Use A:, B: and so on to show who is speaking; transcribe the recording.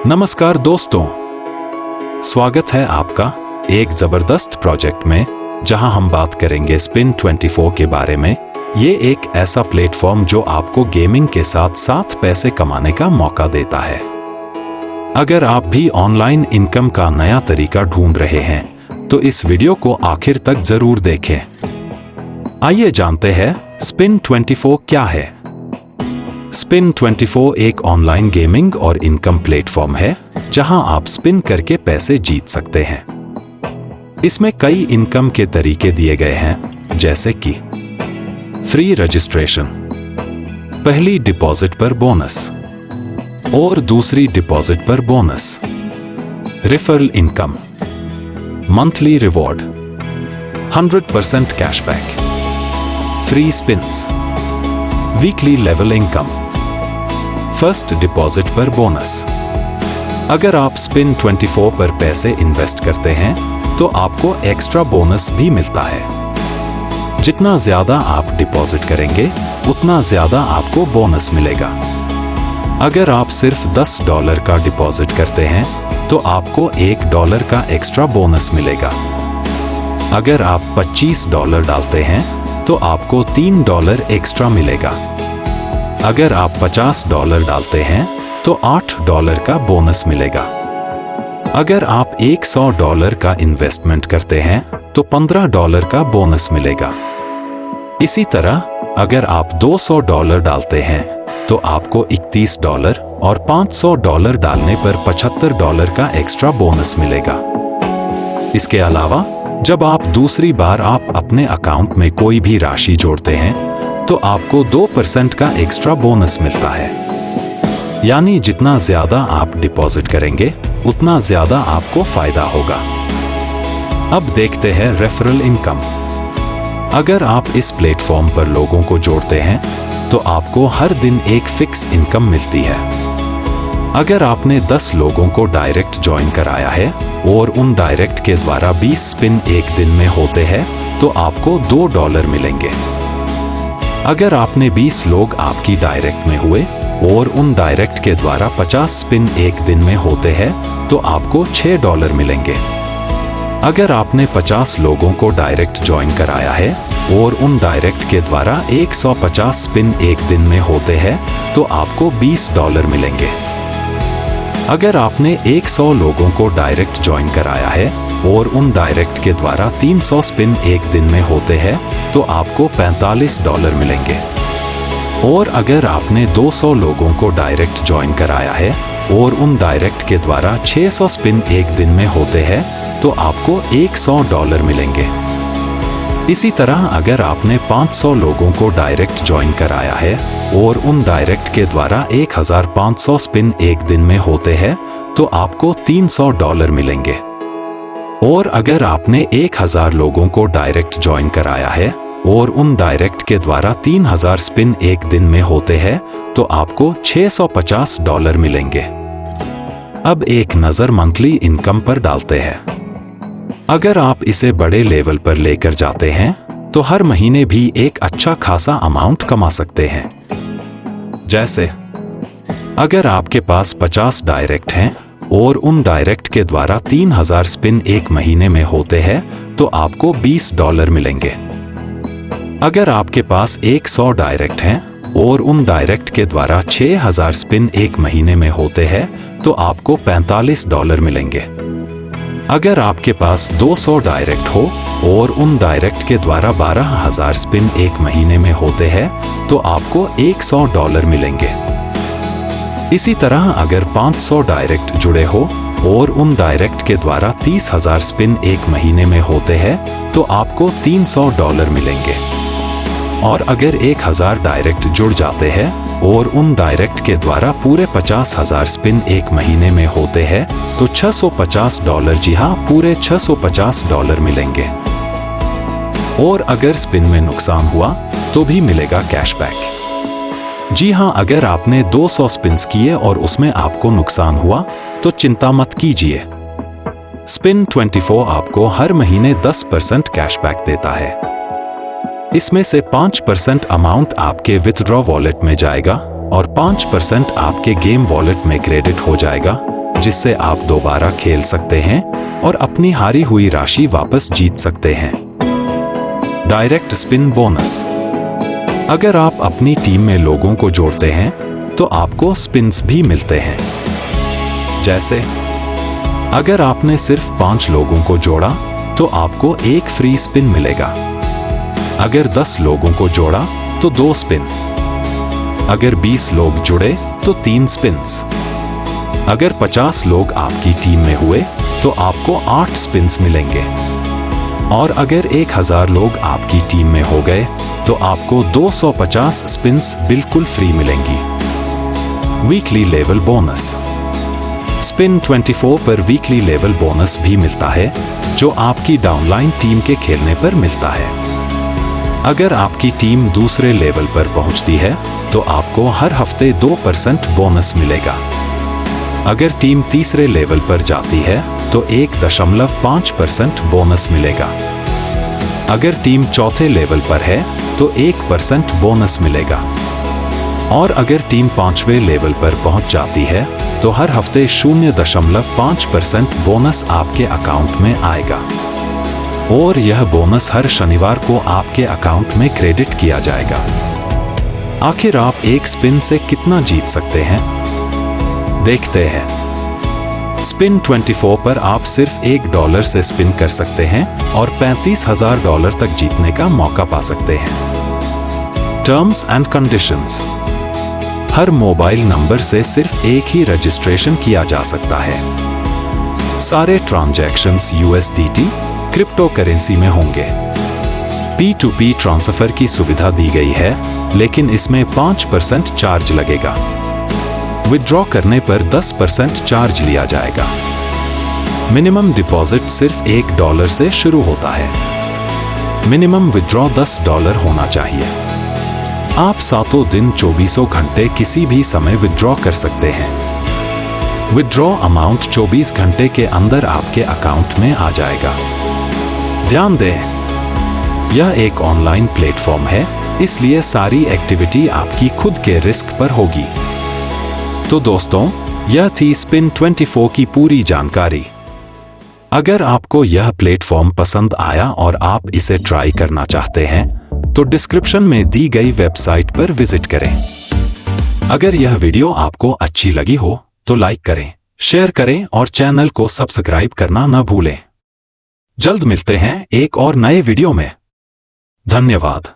A: नमस्कार दोस्तों, स्वागत है आपका एक जबरदस्त प्रोजेक्ट में जहां हम बात करेंगे स्पिन 24 के बारे में। ये एक ऐसा प्लेटफॉर्म जो आपको गेमिंग के साथ साथ पैसे कमाने का मौका देता है। अगर आप भी ऑनलाइन इनकम का नया तरीका ढूंढ रहे हैं तो इस वीडियो को आखिर तक जरूर देखें। आइए जानते हैं स्पिन 24 क्या है। स्पिन 24 एक ऑनलाइन गेमिंग और इनकम प्लेटफॉर्म है जहां आप स्पिन करके पैसे जीत सकते हैं। इसमें कई इनकम के तरीके दिए गए हैं, जैसे कि फ्री रजिस्ट्रेशन, पहली डिपॉजिट पर बोनस और दूसरी डिपॉजिट पर bonus, referral income, monthly reward, 100% cashback, free spins, weekly level income, first deposit पर बोनस। अगर आप स्पिन 24 पर पैसे इन्वेस्ट करते हैं तो आपको एक्स्ट्रा बोनस भी मिलता है। जितना ज्यादा आप डिपॉजिट करेंगे उतना ज्यादा आपको बोनस मिलेगा। अगर आप सिर्फ $10 का डिपॉजिट करते हैं तो आपको $1 का एक्स्ट्रा बोनस मिलेगा। अगर आप $25 डालते हैं तो आपको $3 एक्स्ट्रा मिलेगा। अगर आप $50 डालते हैं तो $8 का बोनस मिलेगा। अगर आप $100 का इन्वेस्टमेंट करते हैं तो $15 का बोनस मिलेगा। इसी तरह अगर आप $200 डालते हैं तो आपको $31 और $500 डालने पर $75 का एक्स्ट्रा बोनस मिलेगा। इसके अलावा जब आप दूसरी बार आप अपने अकाउंट में कोई भी राशि जोड़ते हैं तो आपको 2% का एक्स्ट्रा बोनस मिलता है। यानी जितना ज्यादा आप डिपॉजिट करेंगे उतना ज्यादा आपको फायदा होगा। अब देखते हैं रेफरल इनकम। अगर आप इस प्लेटफॉर्म पर लोगों को जोड़ते हैं तो आपको हर दिन एक फिक्स इनकम मिलती है। अगर आपने 10 लोगों को डायरेक्ट ज्वाइन कराया है और उन डायरेक्ट के द्वारा 20 स्पिन एक दिन में होते हैं तो आपको $2 मिलेंगे। अगर आपने 20 लोग आपकी डायरेक्ट में हुए और उन डायरेक्ट के द्वारा 50 स्पिन एक दिन में होते हैं तो आपको $6 मिलेंगे। अगर आपने 50 लोगों को डायरेक्ट ज्वाइन कराया है और उन डायरेक्ट के द्वारा 150 स्पिन एक दिन में होते हैं तो आपको $20 मिलेंगे। अगर आपने 100 लोगों को डायरेक्ट ज्वाइन कराया है और उन डायरेक्ट के द्वारा 300 स्पिन एक दिन में होते हैं तो आपको $45 मिलेंगे। और अगर आपने 200 लोगों को डायरेक्ट ज्वाइन कराया है और उन डायरेक्ट के द्वारा 600 स्पिन एक दिन में होते हैं तो आपको $100 मिलेंगे। इसी तरह अगर आपने 500 लोगों को डायरेक्ट ज्वाइन कराया है और उन डायरेक्ट के द्वारा 1500 स्पिन एक दिन में होते हैं तो आपको $300 मिलेंगे। और अगर आपने 1000 लोगों को डायरेक्ट ज्वाइन कराया है और उन डायरेक्ट के द्वारा 3000 स्पिन एक दिन में होते हैं तो आपको $650 मिलेंगे। अब एक नजर मंथली इनकम पर डालते हैं। अगर आप इसे बड़े लेवल पर लेकर जाते हैं तो हर महीने भी एक अच्छा खासा अमाउंट कमा सकते हैं। जैसे अगर आपके पास 50 डायरेक्ट हैं और उन डायरेक्ट के द्वारा 3000 स्पिन एक महीने में होते हैं तो आपको $20 मिलेंगे। अगर आपके पास 100 डायरेक्ट हैं और उन डायरेक्ट के द्वारा 6000 स्पिन एक महीने में होते हैं तो आपको $45 मिलेंगे। अगर आपके पास 200 डायरेक्ट हो और उन डायरेक्ट के द्वारा 12000 स्पिन एक महीने में होते हैं तो आपको $100 मिलेंगे। इसी तरह अगर 500 डायरेक्ट जुड़े हो और उन डायरेक्ट के द्वारा 30,000 स्पिन एक महीने में होते हैं तो आपको $300 मिलेंगे। और अगर 1000 डायरेक्ट जुड़ जाते हैं और उन डायरेक्ट के द्वारा पूरे 50,000 स्पिन एक महीने में होते हैं तो $650, जी हाँ, पूरे $650 मिलेंगे। और अगर स्पिन में नुकसान हुआ तो भी मिलेगा कैशबैक। जी हाँ, अगर आपने 200 स्पिन्स किए और उसमें आपको नुकसान हुआ तो चिंता मत कीजिए। स्पिन 24 आपको हर महीने 10% कैशबैक देता है। इसमें से 5% अमाउंट आपके विथड्रॉ वॉलेट में जाएगा और 5% आपके गेम वॉलेट में क्रेडिट हो जाएगा, जिससे आप दोबारा खेल सकते हैं और अपनी हारी हुई राशि वापस जीत सकते हैं। Direct spin bonus. अगर आप अपनी टीम में लोगों को जोड़ते हैं तो आपको स्पिन्स भी मिलते हैं। जैसे अगर आपने सिर्फ 5 लोगों को जोड़ा तो आपको 1 फ्री स्पिन मिलेगा। अगर 10 लोगों को जोड़ा तो 2 स्पिन। अगर 20 लोग जुड़े तो 3 स्पिन्स। अगर 50 लोग आपकी टीम में हुए तो आपको 8 स्पिन्स मिलेंगे। और अगर 1000 लोग आपकी टीम में हो गए तो आपको 250 स्पिन्स बिल्कुल फ्री मिलेंगी। Weekly level bonus. स्पिन 24 पर वीकली लेवल बोनस भी मिलता है जो आपकी डाउनलाइन टीम के खेलने पर मिलता है। अगर आपकी टीम दूसरे लेवल पर पहुंचती है तो आपको हर हफ्ते 2% बोनस मिलेगा। अगर टीम तीसरे लेवल पर जाती है तो 1.5% बोनस मिलेगा। अगर टीम चौथे लेवल पर है तो 1% बोनस मिलेगा। और अगर टीम 5वें लेवल पर पहुंच जाती है तो हर हफ्ते 0.5% बोनस आपके अकाउंट में आएगा। और यह बोनस हर शनिवार को आपके अकाउंट में क्रेडिट किया जाएगा। आखिर आप एक स्पिन से कितना जीत सकते हैं? देखते हैं। स्पिन 24 पर आप सिर्फ $1 से स्पिन कर सकते हैं और $35,000 तक जीतने का मौका पा सकते हैं। Terms and conditions. Her mobile number से सिर्फ एक ही रजिस्ट्रेशन किया जा सकता है। सारे ट्रांजैक्शंस USDT क्रिप्टो करेंसी में होंगे। P2P ट्रांसफर की सुविधा दी गई है, लेकिन इसमें 5% चार्ज लगेगा। विथड्रॉ करने पर 10% चार्ज लिया जाएगा। मिनिमम डिपॉजिट सिर्फ $1 से शुरू होता है। मिनिमम विथड्रॉ $10 होना चाहिए। आप 7 दिन 24 घंटे किसी भी समय विथड्रॉ कर सकते हैं। विथड्रॉ अमाउंट 24 घंटे के अंदर आपके अकाउंट में आ जाएगा। ध्यान दें, यह एक ऑनलाइन प्लेटफॉर्म है, इसलिए सारी एक्टिविटी आपकी खुद के रिस्क पर होगी। तो दोस्तों, यह थी स्पिन 24 की पूरी जानकारी। अगर आपको यह प्लेटफॉर्म पसंद आया और आप इसे ट्राई करना चाहते हैं तो डिस्क्रिप्शन में दी गई वेबसाइट पर विजिट करें। अगर यह वीडियो आपको अच्छी लगी हो तो लाइक करें, शेयर करें और चैनल को सब्सक्राइब करना न भूलें। जल्द मिलते हैं एक और नए वीडियो में। धन्यवाद।